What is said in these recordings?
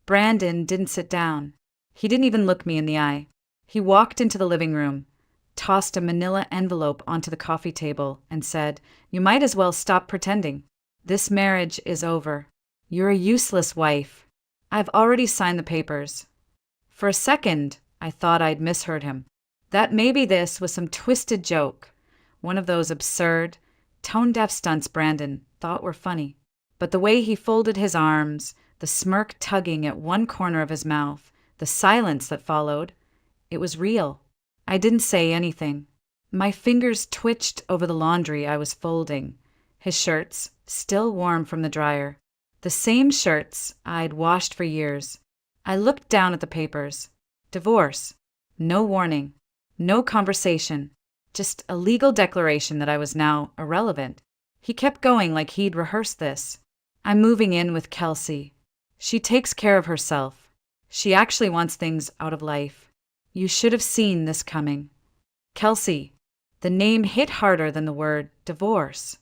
Brandon didn't sit down. He didn't even look me in the eye. He walked into the living room, tossed a manila envelope onto the coffee table, and said, "You might as well stop pretending. This marriage is over. You're a useless wife. I've already signed the papers." For a second, I thought I'd misheard him. That maybe this was some twisted joke, one of those absurd, tone-deaf stunts Brandon thought were funny. But the way he folded his arms, the smirk tugging at one corner of his mouth, the silence that followed, it was real. I didn't say anything. My fingers twitched over the laundry I was folding, his shirts still warm from the dryer. The same shirts I'd washed for years. I looked down at the papers. Divorce. No warning. No conversation. Just a legal declaration that I was now irrelevant. He kept going like he'd rehearsed this. "I'm moving in with Kelsey. She takes care of herself. She actually wants things out of life. You should have seen this coming." Kelsey. The name hit harder than the word divorce.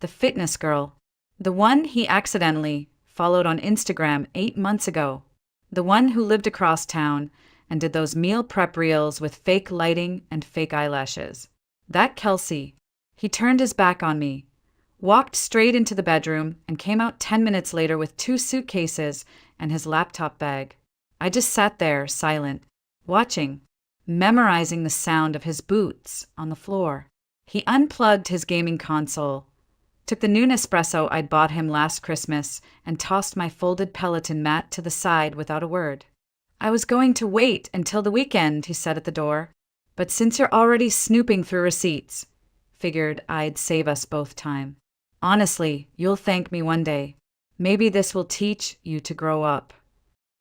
The fitness girl. The one he accidentally followed on Instagram 8 months ago. The one who lived across town and did those meal prep reels with fake lighting and fake eyelashes. That Kelsey. He turned his back on me, walked straight into the bedroom, and came out 10 minutes later with 2 suitcases and his laptop bag. I just sat there, silent, watching, memorizing the sound of his boots on the floor. He unplugged his gaming console, took the new espresso I'd bought him last Christmas, and tossed my folded Peloton mat to the side without a word. "I was going to wait until the weekend," he said at the door, "but since you're already snooping through receipts, figured I'd save us both time. Honestly, you'll thank me one day. Maybe this will teach you to grow up."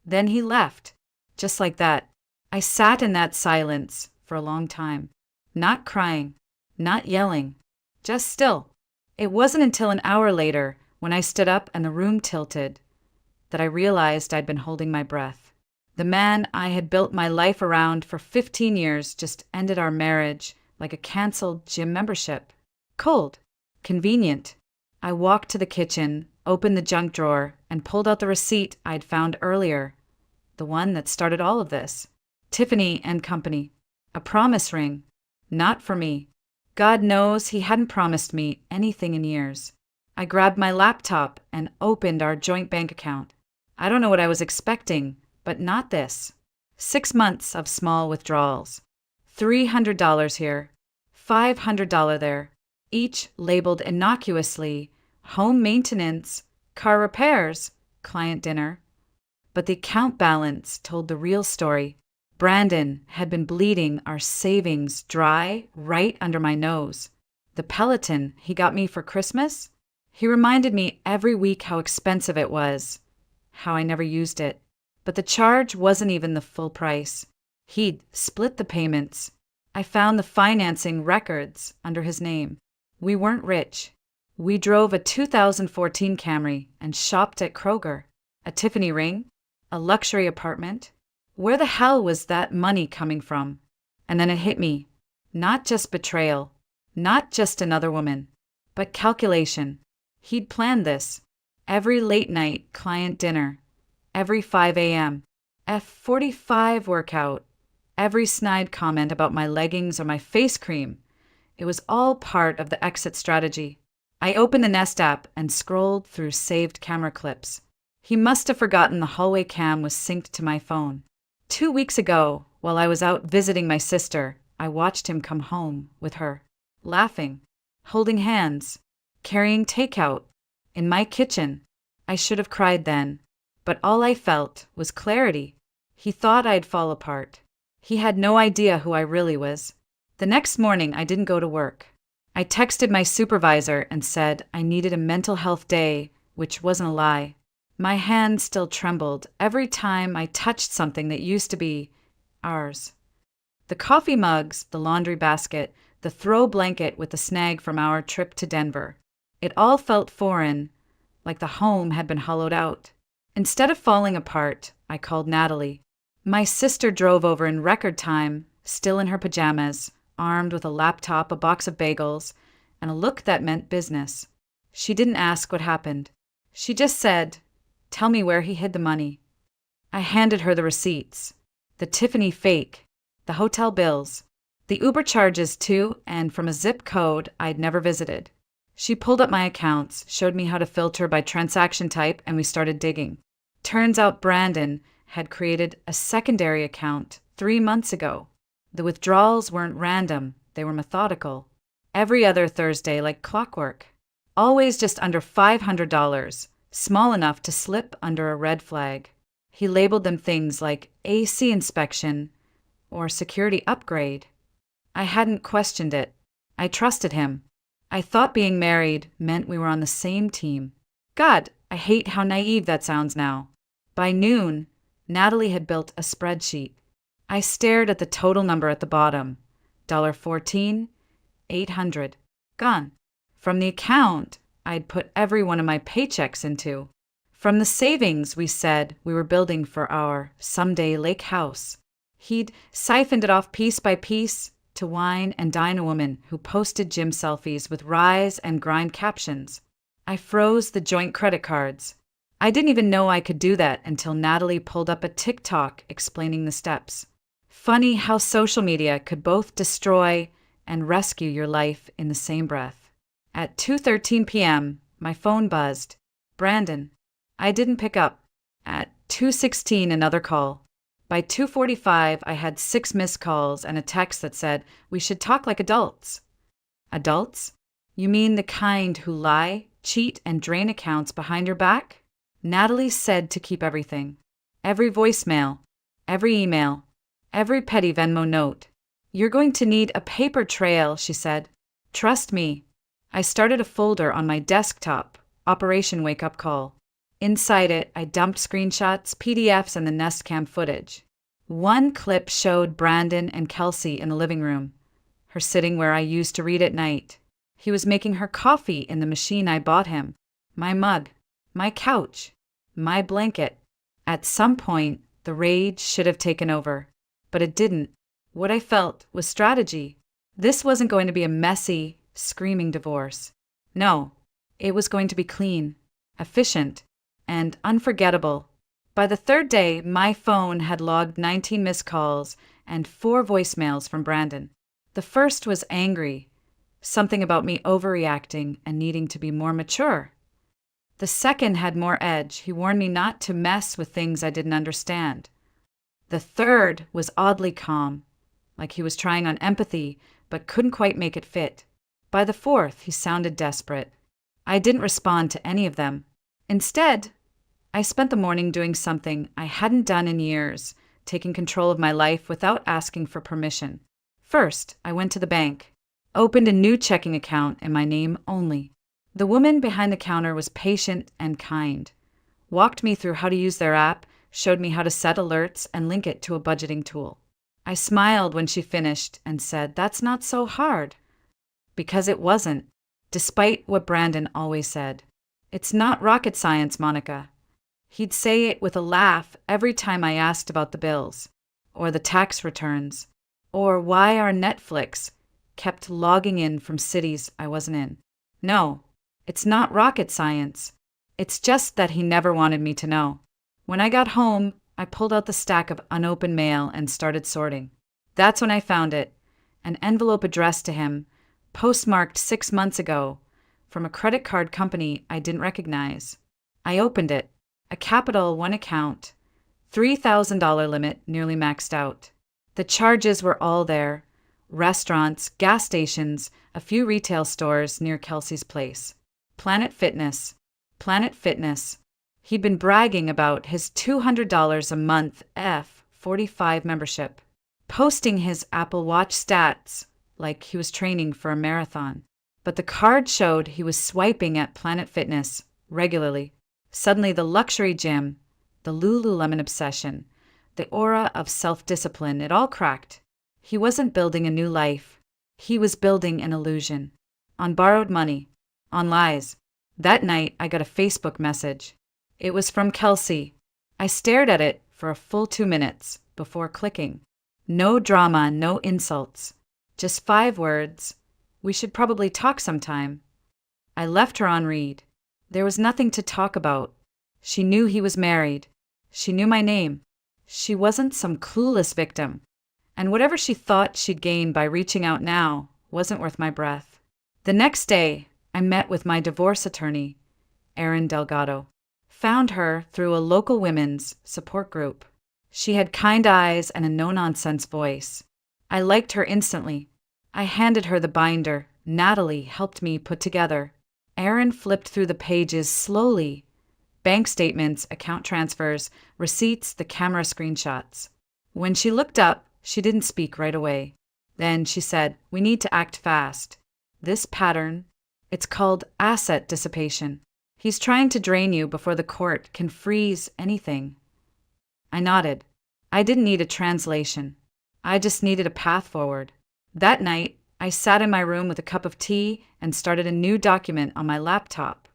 Then he left, just like that. I sat in that silence for a long time, not crying, not yelling, just still. It wasn't until an hour later, when I stood up and the room tilted, that I realized I'd been holding my breath. The man I had built my life around for 15 years just ended our marriage like a canceled gym membership. Cold. Convenient. I walked to the kitchen, opened the junk drawer, and pulled out the receipt I'd found earlier, the one that started all of this. Tiffany and Company. A promise ring. Not for me. God knows he hadn't promised me anything in years. I grabbed my laptop and opened our joint bank account. I don't know what I was expecting, but not this. 6 months of small withdrawals. $300 here, $500 there, each labeled innocuously home maintenance, car repairs, client dinner. But the account balance told the real story. Brandon had been bleeding our savings dry right under my nose. The Peloton he got me for Christmas? He reminded me every week how expensive it was, how I never used it. But the charge wasn't even the full price. He'd split the payments. I found the financing records under his name. We weren't rich. We drove a 2014 Camry and shopped at Kroger. A Tiffany ring? A luxury apartment? Where the hell was that money coming from? And then it hit me. Not just betrayal, not just another woman, but calculation. He'd planned this. Every late night client dinner, every 5 a.m., F45 workout, every snide comment about my leggings or my face cream. It was all part of the exit strategy. I opened the Nest app and scrolled through saved camera clips. He must have forgotten the hallway cam was synced to my phone. 2 weeks ago, while I was out visiting my sister, I watched him come home with her, laughing, holding hands, carrying takeout, in my kitchen. I should have cried then, but all I felt was clarity. He thought I'd fall apart. He had no idea who I really was. The next morning, I didn't go to work. I texted my supervisor and said I needed a mental health day, which wasn't a lie. My hand still trembled every time I touched something that used to be ours. The coffee mugs, the laundry basket, the throw blanket with the snag from our trip to Denver. It all felt foreign, like the home had been hollowed out. Instead of falling apart, I called Natalie. My sister drove over in record time, still in her pajamas, armed with a laptop, a box of bagels, and a look that meant business. She didn't ask what happened. She just said, "Tell me where he hid the money." I handed her the receipts. The Tiffany fake, the hotel bills, the Uber charges too, and from a zip code I'd never visited. She pulled up my accounts, showed me how to filter by transaction type, and we started digging. Turns out Brandon had created a secondary account 3 months ago. The withdrawals weren't random, they were methodical. Every other Thursday, like clockwork. Always just under $500, small enough to slip under a red flag. He labeled them things like AC inspection or security upgrade. I hadn't questioned it. I trusted him. I thought being married meant we were on the same team. God, I hate how naive that sounds now. By noon, Natalie had built a spreadsheet. I stared at the total number at the bottom. $14,800. Gone. From the account I'd put every one of my paychecks into. From the savings we said we were building for our someday lake house. He'd siphoned it off piece by piece to wine and dine a woman who posted gym selfies with rise and grind captions. I froze the joint credit cards. I didn't even know I could do that until Natalie pulled up a TikTok explaining the steps. Funny how social media could both destroy and rescue your life in the same breath. At 2:13 p.m., my phone buzzed. Brandon. I didn't pick up. At 2:16, another call. By 2:45, I had 6 missed calls and a text that said, "We should talk like adults." Adults? You mean the kind who lie, cheat, and drain accounts behind your back? Natalie said to keep everything. Every voicemail, every email, every petty Venmo note. "You're going to need a paper trail," she said. "Trust me." I started a folder on my desktop, Operation Wake Up Call. Inside it, I dumped screenshots, PDFs, and the Nest Cam footage. One clip showed Brandon and Kelsey in the living room, her sitting where I used to read at night. He was making her coffee in the machine I bought him. My mug, my couch, my blanket. At some point, the rage should have taken over, but it didn't. What I felt was strategy. This wasn't going to be a messy, screaming divorce. No, it was going to be clean, efficient, and unforgettable. By the third day, my phone had logged 19 missed calls and 4 voicemails from Brandon. The first was angry, something about me overreacting and needing to be more mature. The second had more edge. He warned me not to mess with things I didn't understand. The third was oddly calm, like he was trying on empathy but couldn't quite make it fit. By the fourth, he sounded desperate. I didn't respond to any of them. Instead, I spent the morning doing something I hadn't done in years, taking control of my life without asking for permission. First, I went to the bank, opened a new checking account in my name only. The woman behind the counter was patient and kind, walked me through how to use their app, showed me how to set alerts and link it to a budgeting tool. I smiled when she finished and said, "That's not so hard." Because it wasn't, despite what Brandon always said. "It's not rocket science, Monica." He'd say it with a laugh every time I asked about the bills, or the tax returns, or why our Netflix kept logging in from cities I wasn't in. No, it's not rocket science. It's just that he never wanted me to know. When I got home, I pulled out the stack of unopened mail and started sorting. That's when I found it, an envelope addressed to him, postmarked 6 months ago, from a credit card company I didn't recognize. I opened it. A Capital One account, $3,000 limit nearly maxed out. The charges were all there. Restaurants, gas stations, a few retail stores near Kelsey's place. Planet Fitness. Planet Fitness. He'd been bragging about his $200 a month F45 membership, posting his Apple Watch stats like he was training for a marathon. But the card showed he was swiping at Planet Fitness regularly. Suddenly the luxury gym, the Lululemon obsession, the aura of self-discipline, it all cracked. He wasn't building a new life. He was building an illusion. On borrowed money. On lies. That night, I got a Facebook message. It was from Kelsey. I stared at it for a full 2 minutes before clicking. No drama, no insults. Just 5 words. "We should probably talk sometime." I left her on read. There was nothing to talk about. She knew he was married. She knew my name. She wasn't some clueless victim. And whatever she thought she'd gain by reaching out now wasn't worth my breath. The next day, I met with my divorce attorney, Erin Delgado. Found her through a local women's support group. She had kind eyes and a no-nonsense voice. I liked her instantly. I handed her the binder Natalie helped me put together. Erin flipped through the pages slowly. Bank statements, account transfers, receipts, the camera screenshots. When she looked up, she didn't speak right away. Then she said, "We need to act fast. This pattern, it's called asset dissipation. He's trying to drain you before the court can freeze anything." I nodded. I didn't need a translation. I just needed a path forward. That night, I sat in my room with a cup of tea and started a new document on my laptop.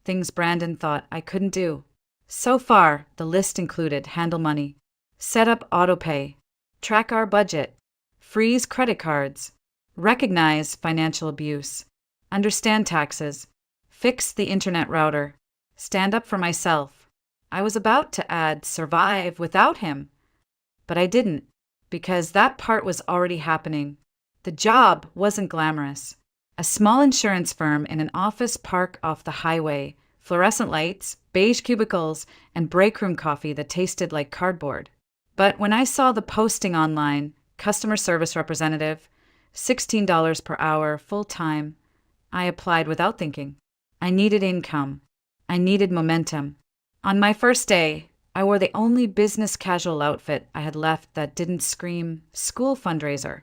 Things Brandon thought I couldn't do. So far, the list included handle money, set up autopay, track our budget, freeze credit cards, recognize financial abuse, understand taxes, fix the internet router, stand up for myself. I was about to add survive without him, but I didn't, because that part was already happening. The job wasn't glamorous. A small insurance firm in an office park off the highway, fluorescent lights, beige cubicles, and break room coffee that tasted like cardboard. But when I saw the posting online, customer service representative, $16 per hour, full-time, I applied without thinking. I needed income. I needed momentum. On my first day, I wore the only business casual outfit I had left that didn't scream school fundraiser.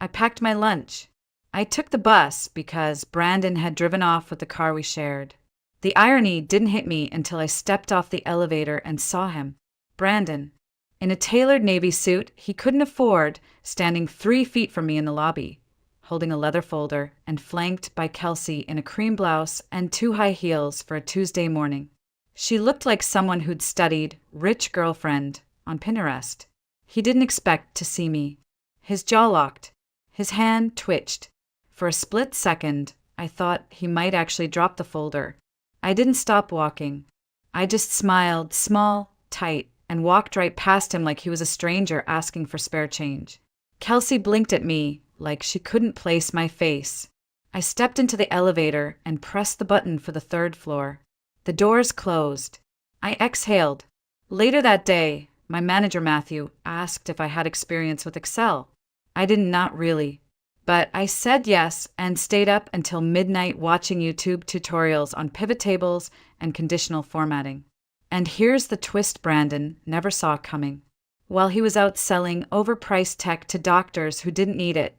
I packed my lunch. I took the bus because Brandon had driven off with the car we shared. The irony didn't hit me until I stepped off the elevator and saw him. Brandon, in a tailored navy suit he couldn't afford, standing 3 feet from me in the lobby, holding a leather folder and flanked by Kelsey in a cream blouse and 2 high heels for a Tuesday morning. She looked like someone who'd studied Rich Girlfriend on Pinterest. He didn't expect to see me. His jaw locked. His hand twitched. For a split second, I thought he might actually drop the folder. I didn't stop walking. I just smiled, small, tight, and walked right past him like he was a stranger asking for spare change. Kelsey blinked at me like she couldn't place my face. I stepped into the elevator and pressed the button for the 3rd floor. The doors closed. I exhaled. Later that day, my manager Matthew asked if I had experience with Excel. I did not really, but I said yes and stayed up until midnight watching YouTube tutorials on pivot tables and conditional formatting. And here's the twist Brandon never saw coming. While he was out selling overpriced tech to doctors who didn't need it,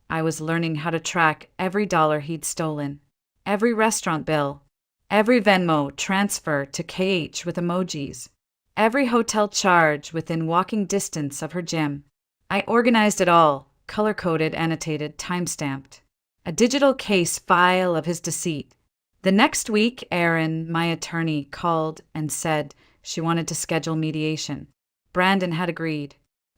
I was learning how to track every dollar he'd stolen, every restaurant bill, every Venmo transfer to KH with emojis, every hotel charge within walking distance of her gym. I organized it all, color-coded, annotated, time-stamped. A digital case file of his deceit. The next week, Erin, my attorney, called and said she wanted to schedule mediation. Brandon had agreed.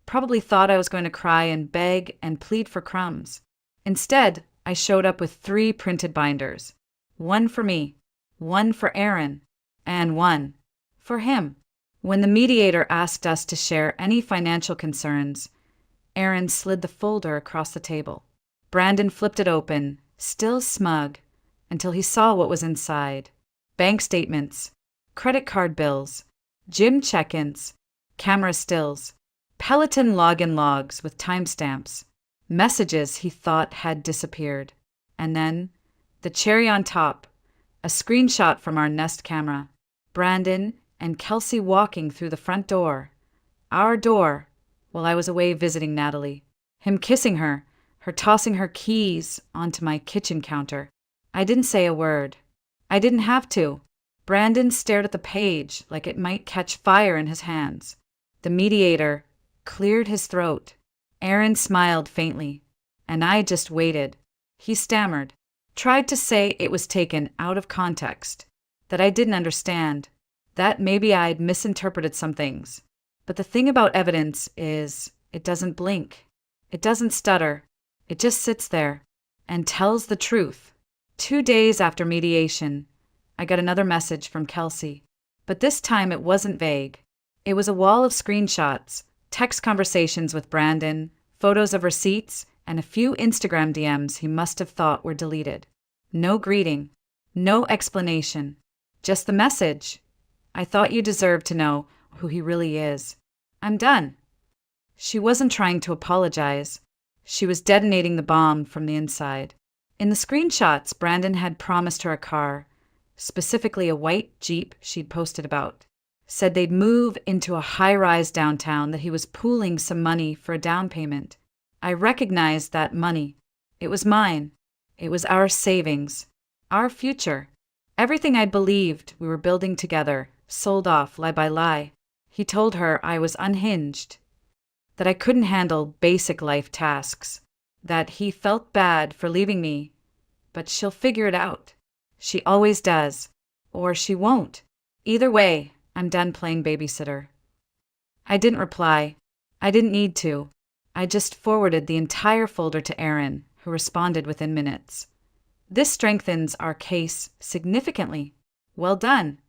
Probably thought I was going to cry and beg and plead for crumbs. Instead, I showed up with 3 printed binders. 1 for me, 1 for Erin, and 1 for him. When the mediator asked us to share any financial concerns, Erin slid the folder across the table. Brandon flipped it open, still smug, until he saw what was inside. Bank statements, credit card bills, gym check-ins, camera stills, Peloton login logs with timestamps, messages he thought had disappeared. And then, the cherry on top, a screenshot from our Nest camera. Brandon and Kelsey walking through the front door. Our door. While I was away visiting Natalie. Him kissing her tossing her keys onto my kitchen counter. I didn't say a word. I didn't have to. Brandon stared at the page like it might catch fire in his hands. The mediator cleared his throat. Erin smiled faintly, and I just waited. He stammered, tried to say it was taken out of context, that I didn't understand, that maybe I'd misinterpreted some things. But the thing about evidence is, it doesn't blink. It doesn't stutter. It just sits there and tells the truth. 2 days after mediation, I got another message from Kelsey. But this time it wasn't vague. It was a wall of screenshots, text conversations with Brandon, photos of receipts, and a few Instagram DMs he must have thought were deleted. No greeting, no explanation, just the message. I thought you deserved to know who he really is. I'm done. She wasn't trying to apologize. She was detonating the bomb from the inside. In the screenshots, Brandon had promised her a car, specifically a white Jeep she'd posted about. Said they'd move into a high-rise downtown, that he was pooling some money for a down payment. I recognized that money. It was mine. It was our savings. Our future. Everything I believed we were building together, sold off lie by lie. He told her I was unhinged, that I couldn't handle basic life tasks, that he felt bad for leaving me, but she'll figure it out. She always does. Or she won't. Either way, I'm done playing babysitter. I didn't reply. I didn't need to. I just forwarded the entire folder to Aaron, who responded within minutes. This strengthens our case significantly. Well done.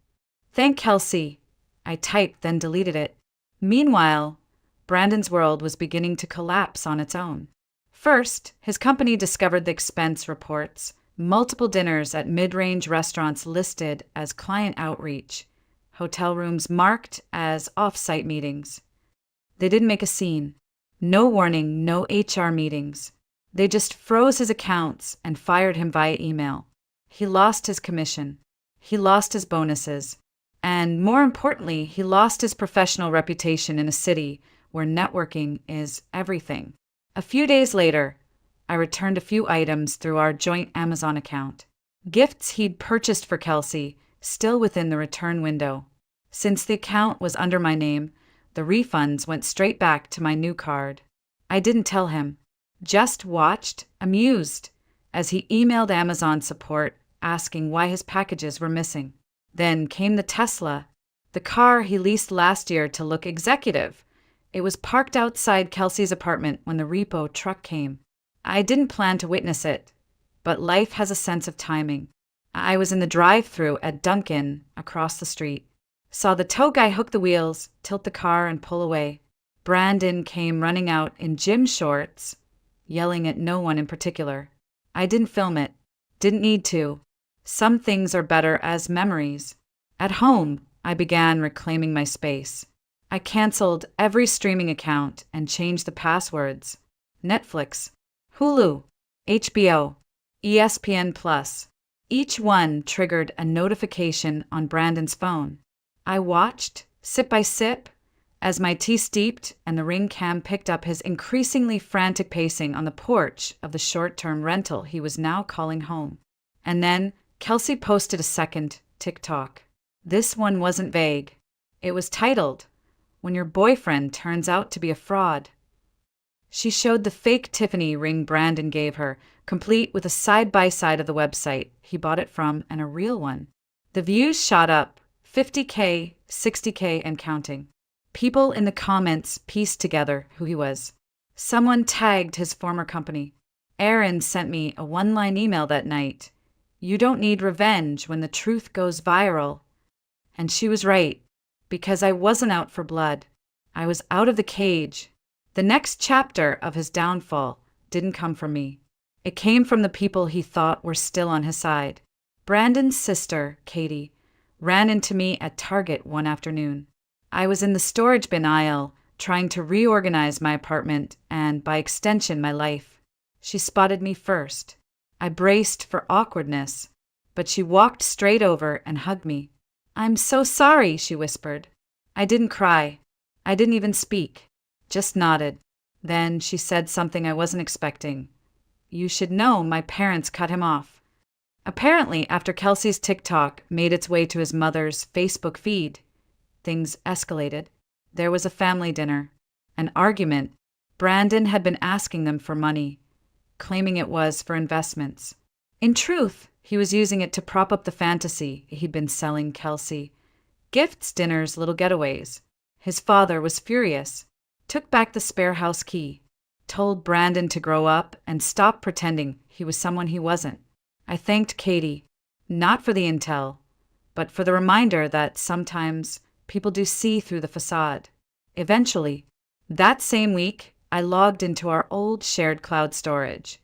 Thank Kelsey. I typed, then deleted it. Meanwhile, Brandon's world was beginning to collapse on its own. First, his company discovered the expense reports, multiple dinners at mid-range restaurants listed as client outreach, hotel rooms marked as off-site meetings. They didn't make a scene. No warning, no HR meetings. They just froze his accounts and fired him via email. He lost his commission. He lost his bonuses. And more importantly, he lost his professional reputation in a city where networking is everything. A few days later, I returned a few items through our joint Amazon account. Gifts he'd purchased for Kelsey, still within the return window. Since the account was under my name, the refunds went straight back to my new card. I didn't tell him, just watched, amused, as he emailed Amazon support asking why his packages were missing. Then came the Tesla, the car he leased last year to look executive. It was parked outside Kelsey's apartment when the repo truck came. I didn't plan to witness it, but life has a sense of timing. I was in the drive-thru at Dunkin' across the street. Saw the tow guy hook the wheels, tilt the car, and pull away. Brandon came running out in gym shorts, yelling at no one in particular. I didn't film it. Didn't need to. Some things are better as memories. At home, I began reclaiming my space. I canceled every streaming account and changed the passwords. Netflix, Hulu, HBO, ESPN+. Each one triggered a notification on Brandon's phone. I watched, sip by sip, as my tea steeped and the Ring cam picked up his increasingly frantic pacing on the porch of the short-term rental he was now calling home. And then Kelsey posted a second TikTok. This one wasn't vague. It was titled, "When Your Boyfriend Turns Out to Be a Fraud." She showed the fake Tiffany ring Brandon gave her, complete with a side-by-side of the website he bought it from and a real one. The views shot up, 50K, 60K, and counting. People in the comments pieced together who he was. Someone tagged his former company. Aaron sent me a one-line email that night. "You don't need revenge when the truth goes viral." And she was right, because I wasn't out for blood. I was out of the cage. The next chapter of his downfall didn't come from me. It came from the people he thought were still on his side. Brandon's sister, Katie, ran into me at Target one afternoon. I was in the storage bin aisle, trying to reorganize my apartment and, by extension, my life. She spotted me first. I braced for awkwardness, but she walked straight over and hugged me. "I'm so sorry," she whispered. I didn't cry. I didn't even speak. Just nodded. Then she said something I wasn't expecting. "You should know my parents cut him off." Apparently, after Kelsey's TikTok made its way to his mother's Facebook feed, things escalated. There was a family dinner, an argument. Brandon had been asking them for money, claiming it was for investments. In truth, he was using it to prop up the fantasy he'd been selling Kelsey. Gifts, dinners, little getaways. His father was furious, took back the spare house key, told Brandon to grow up and stop pretending he was someone he wasn't. I thanked Katie, not for the intel, but for the reminder that sometimes People do see through the facade. Eventually, that same week, I logged into our old shared cloud storage,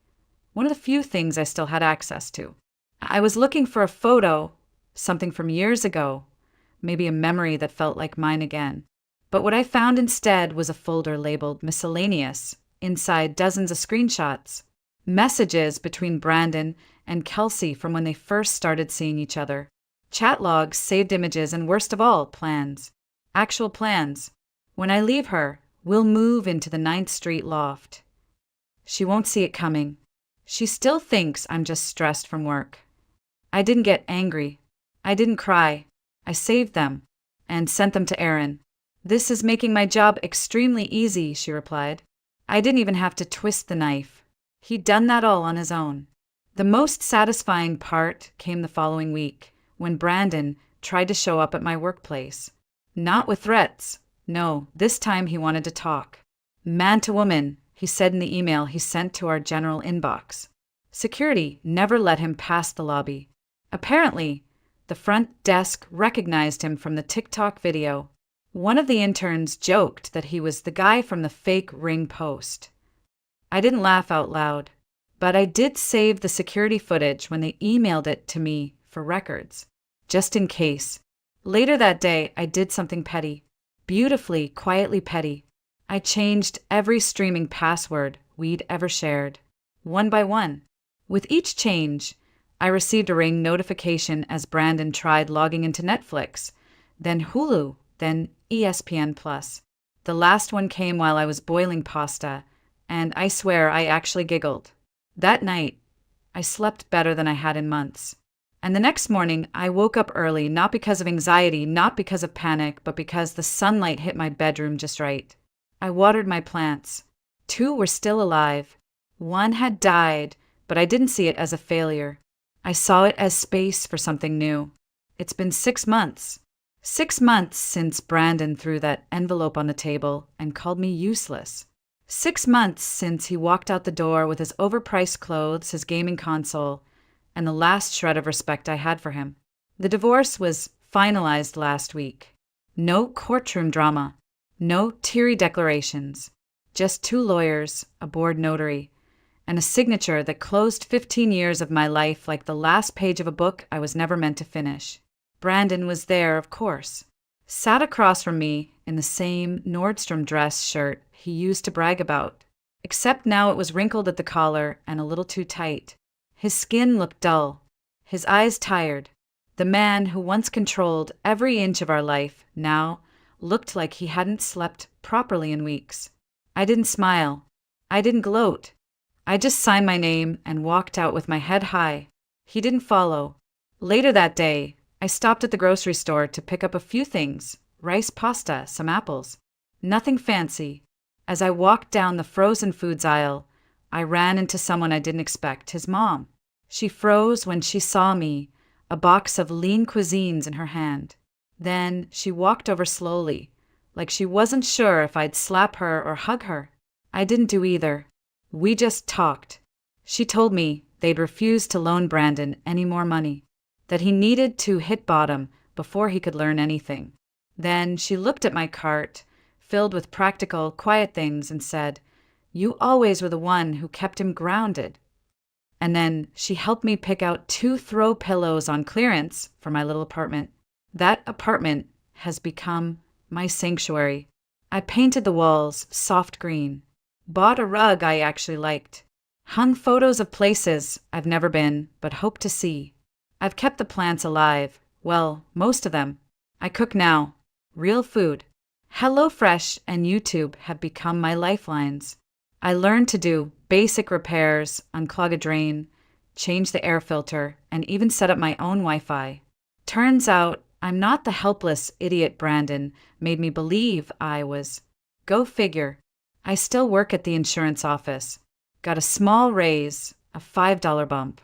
one of the few things I still had access to. I was looking for a photo, something from years ago, maybe a memory that felt like mine again. But what I found instead was a folder labeled Miscellaneous, inside dozens of screenshots, messages between Brandon and Kelsey from when they first started seeing each other, chat logs, saved images, and worst of all, plans. Actual plans. When I leave her, we'll move into the 9th Street loft. She won't see it coming. She still thinks I'm just stressed from work. I didn't get angry. I didn't cry. I saved them and sent them to Aaron. "This is making my job extremely easy," she replied. "I didn't even have to twist the knife. He'd done that all on his own." The most satisfying part came the following week, when Brandon tried to show up at my workplace. Not with threats. No, this time he wanted to talk. Man to woman, he said in the email he sent to our general inbox. Security never let him pass the lobby. Apparently, the front desk recognized him from the TikTok video. One of the interns joked that he was the guy from the fake Ring post. I didn't laugh out loud, but I did save the security footage when they emailed it to me for records, just in case. Later that day, I did something petty. Beautifully, quietly petty. I changed every streaming password we'd ever shared, one by one. With each change, I received a Ring notification as Brandon tried logging into Netflix, then Hulu, then ESPN+. The last one came while I was boiling pasta, and I swear I actually giggled. That night, I slept better than I had in months. And the next morning, I woke up early, not because of anxiety, not because of panic, but because the sunlight hit my bedroom just right. I watered my plants. 2 were still alive. 1 had died, but I didn't see it as a failure. I saw it as space for something new. It's been 6 months. 6 months since Brandon threw that envelope on the table and called me useless. 6 months since he walked out the door with his overpriced clothes, his gaming console, and the last shred of respect I had for him. The divorce was finalized last week. No courtroom drama. No teary declarations. Just 2 lawyers, a board notary, and a signature that closed 15 years of my life like the last page of a book I was never meant to finish. Brandon was there, of course. Sat across from me in the same Nordstrom dress shirt he used to brag about, except now it was wrinkled at the collar and a little too tight. His skin looked dull, his eyes tired. The man who once controlled every inch of our life now looked like he hadn't slept properly in weeks. I didn't smile. I didn't gloat. I just signed my name and walked out with my head high. He didn't follow. Later that day, I stopped at the grocery store to pick up a few things, rice pasta, some apples. Nothing fancy. As I walked down the frozen foods aisle, I ran into someone I didn't expect, his mom. She froze when she saw me, a box of lean cuisines in her hand. Then she walked over slowly, like she wasn't sure if I'd slap her or hug her. I didn't do either. We just talked. She told me they'd refused to loan Brandon any more money, that he needed to hit bottom before he could learn anything. Then she looked at my cart, filled with practical, quiet things, and said, "You always were the one who kept him grounded." And then she helped me pick out 2 throw pillows on clearance for my little apartment. That apartment has become my sanctuary. I painted the walls soft green, bought a rug I actually liked, hung photos of places I've never been but hope to see. I've kept the plants alive, well, most of them. I cook now, real food. HelloFresh and YouTube have become my lifelines. I learned to do basic repairs, unclog a drain, change the air filter, and even set up my own Wi-Fi. Turns out I'm not the helpless idiot Brandon made me believe I was. Go figure. I still work at the insurance office. Got a small raise, a $5 bump.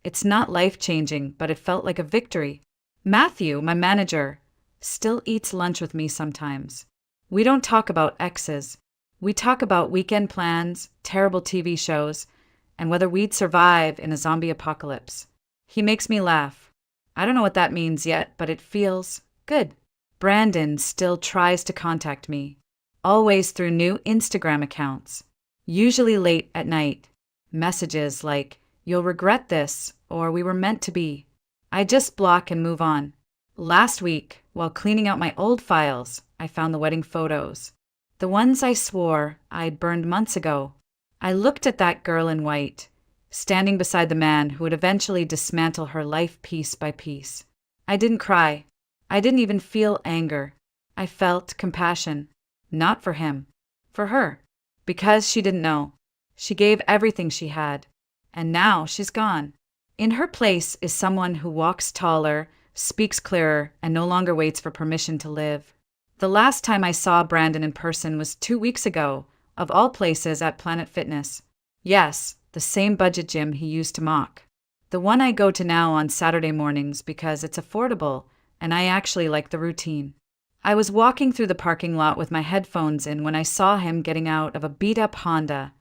It's not life-changing, but it felt like a victory. Matthew, my manager, still eats lunch with me sometimes. We don't talk about exes. We talk about weekend plans, terrible TV shows, and whether we'd survive in a zombie apocalypse. He makes me laugh. I don't know what that means yet, but it feels good. Brandon still tries to contact me, always through new Instagram accounts, usually late at night. Messages like, "You'll regret this," or "We were meant to be." I just block and move on. Last week, while cleaning out my old files, I found the wedding photos. The ones I swore I'd burned months ago. I looked at that girl in white, standing beside the man who would eventually dismantle her life piece by piece. I didn't cry. I didn't even feel anger. I felt compassion. Not for him. For her. Because she didn't know. She gave everything she had. And now she's gone. In her place is someone who walks taller, speaks clearer, and no longer waits for permission to live. The last time I saw Brandon in person was 2 weeks ago, of all places at Planet Fitness. Yes, the same budget gym he used to mock. The one I go to now on Saturday mornings because it's affordable, and I actually like the routine. I was walking through the parking lot with my headphones in when I saw him getting out of a beat-up Honda,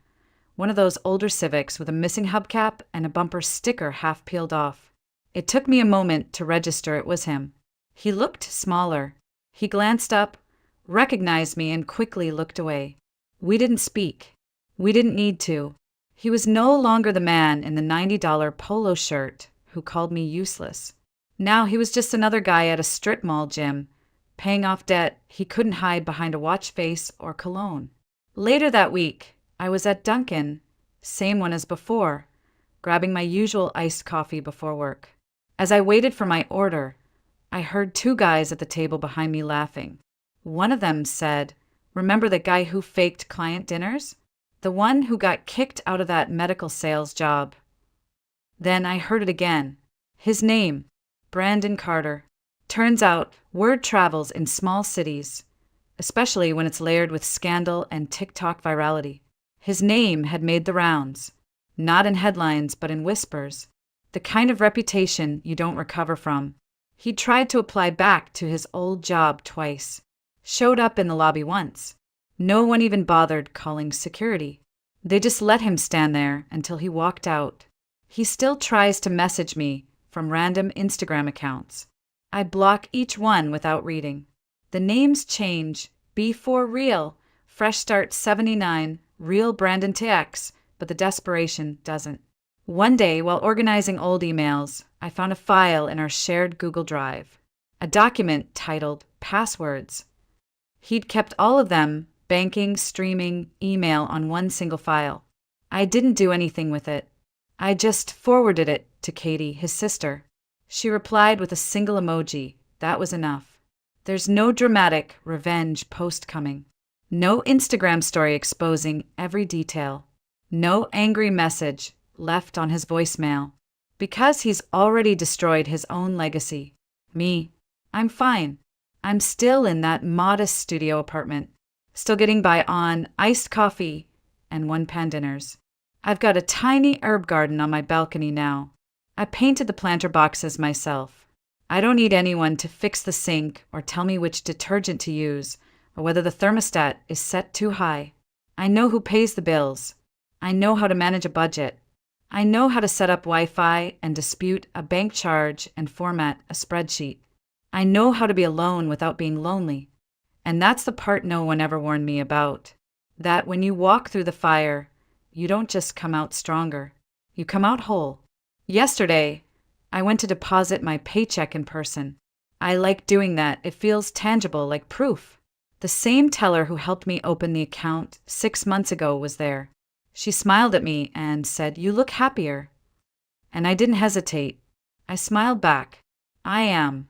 one of those older Civics with a missing hubcap and a bumper sticker half peeled off. It took me a moment to register it was him. He looked smaller. He glanced up, recognized me, and quickly looked away. We didn't speak. We didn't need to. He was no longer the man in the $90 polo shirt who called me useless. Now he was just another guy at a strip mall gym, paying off debt he couldn't hide behind a watch face or cologne. Later that week, I was at Dunkin', same one as before, grabbing my usual iced coffee before work. As I waited for my order, I heard two guys at the table behind me laughing. One of them said, "Remember the guy who faked client dinners? The one who got kicked out of that medical sales job." Then I heard it again. His name, Brandon Carter. Turns out, word travels in small cities, especially when it's layered with scandal and TikTok virality. His name had made the rounds, not in headlines but in whispers, the kind of reputation you don't recover from. He tried to apply back to his old job twice, showed up in the lobby once. No one even bothered calling security. They just let him stand there until he walked out. He still tries to message me from random Instagram accounts. I block each one without reading. The names change. B4 Real, Fresh Start 79, Real Brandon TX, but the desperation doesn't. One day, while organizing old emails, I found a file in our shared Google Drive, a document titled Passwords. He'd kept all of them, banking, streaming, email, on one single file. I didn't do anything with it. I just forwarded it to Katie, his sister. She replied with a single emoji. That was enough. There's no dramatic revenge post coming. No Instagram story exposing every detail. No angry message left on his voicemail. Because he's already destroyed his own legacy. Me, I'm fine. I'm still in that modest studio apartment, still getting by on iced coffee and one-pan dinners. I've got a tiny herb garden on my balcony now. I painted the planter boxes myself. I don't need anyone to fix the sink or tell me which detergent to use or whether the thermostat is set too high. I know who pays the bills. I know how to manage a budget. I know how to set up Wi-Fi and dispute a bank charge and format a spreadsheet. I know how to be alone without being lonely. And that's the part no one ever warned me about. That when you walk through the fire, you don't just come out stronger. You come out whole. Yesterday, I went to deposit my paycheck in person. I like doing that. It feels tangible, like proof. The same teller who helped me open the account 6 months ago was there. She smiled at me and said, "You look happier." And I didn't hesitate. I smiled back. I am.